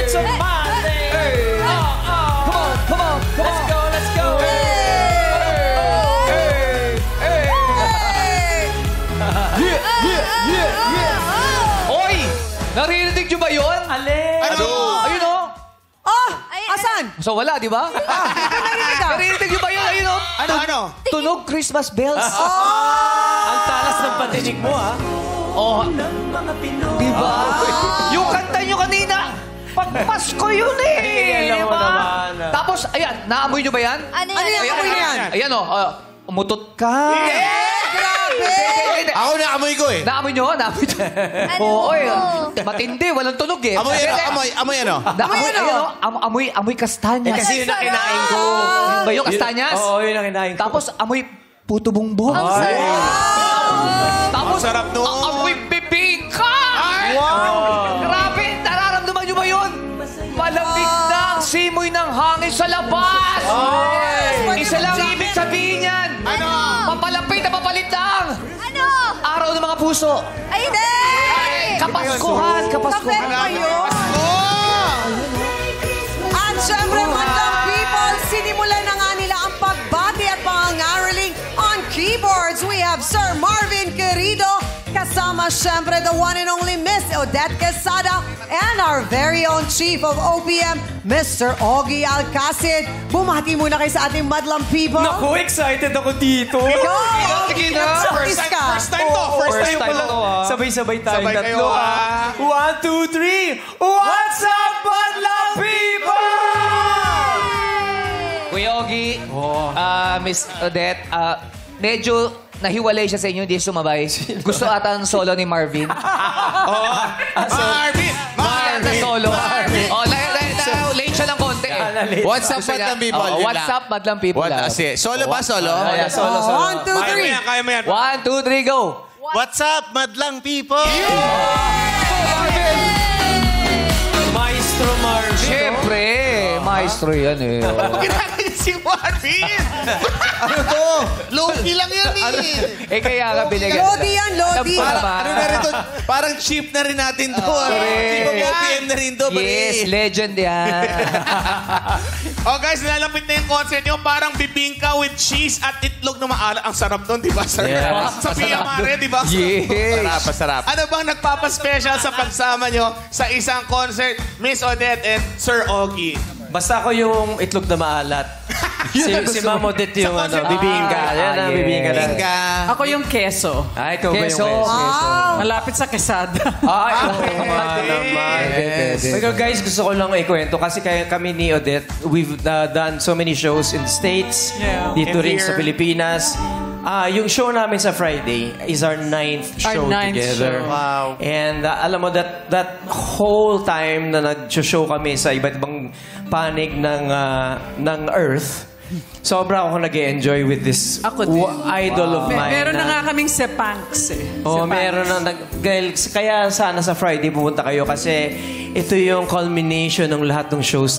It's a Monday. Come on, come on, let's go, let's go. Oy! Narinig nyo ba yun? Alin? Ano? Ayun o. Asan? So wala, di ba? Narinig nyo ba yun? Ayun o. Ano? Tunog Christmas bells. Ang talas ng patinig mo, ha? Oh, di ba? Yung kanta nyo kanina, pagpasko yun eh. Alam mo Diba? naman. Tapos, ayan, naamoy nyo ba yan? Ano yung amoy na yan? Ayan o, umutot ka. Grabe! Ako na amoy ko eh. Naamoy nyo? Naamoy nyo? Oo, matindi, walang tunog eh. Amoy ano? Amoy kastanyas. Kasi yun ang kinain ko. Ba yung kastanyas? Oo, yun ang kinain ko. Tapos, amoy puto bumbong. Ang sarap! Tapos, Ang sarap nun. amoy bibingka! Wow! Grabe! Nararamdaman nyo ba yun? Malamig na ang simoy ng hangin sa labas! Isa lang ibig sabihin yan! Ano? Papalapit na papalit lang! Ano? Araw ng mga puso! Ay, hindi! Kapaskuhan! Kapaskuhan! Kapet pa yun! At syempre, Madlang People, sinimulan na nga nila ang pagbati at pangangaraling on keyboards. We have Sir Marvin Querido, kasama syempre the one and only Miss Odette Quesada, and our very own Chief of OPM, Mr. Ogie Alcacid. Bumati muna kayo sa ating Madlang People. Naku, excited ako dito. Go! Sige na. Practice ka. First time to. First time ko lang. Sabay-sabay tayo. Sabay kayo, tatlo, ah. 1, 2, 3. What's up, Madlang People? Kuya Ogie, Miss Odette, medyo nahiwalay siya sa inyo, hindi sumabay. Gusto ata ng solo ni Marvin. Marvin! Na solo. Oh, late siya ng konti eh. What's up, Gusto niya- Madlang People? Oh, Yun what's lang. up, Madlang People? Solo ba? Solo? Ayan, solo. 1, 2, 3. Kaya mo yan. 1, 2, 3, go! What's up, Madlang People? Maestro Marvin. Siyempre, maestro yan eh. Ginagawa si Marvin! Ano to? Low-key lang yan eh. Eh kaya ka binigyan. Lodi yan, Lodi. Ano na rin to? Parang cheap na rin natin to. Cheap of OPM na rin to. Yes, legend yan. Oh guys, nilalapit na yung concert nyo. Parang bibingka with cheese at itlog na maalat. Ang sarap doon, di ba, sir? Yes. Sa Pia Mare, di ba? Yes. Masarap. Ano bang nagpapaspecial sa pagsama nyo sa isang concert, Miss Odette and Sir Ogie? Basta ako yung itlog na maalat. si Ma'am Odette yung bibingka. Yan ang bibingka na. Bingka. Ako yung keso. Ay, ikaw ba yung Keso. keso? Malapit sa Quesada. Ay, naman. Pero guys, gusto ko lang ikwento kasi kami ni Odette, we've done so many shows in the States, Yeah. dito And rin sa here. Pilipinas. Yung show namin sa Friday is our 9th show together. show. Wow. And alam mo, that whole time na nag-show kami sa iba't ibang panig ng Earth, sobra ako nag-enjoy with this Ako din. idol of mine. Meron na nga kaming sepanks eh. Oh, Sepanks. meron na. Kaya sana sa Friday pumunta kayo kasi ito yung culmination ng lahat ng shows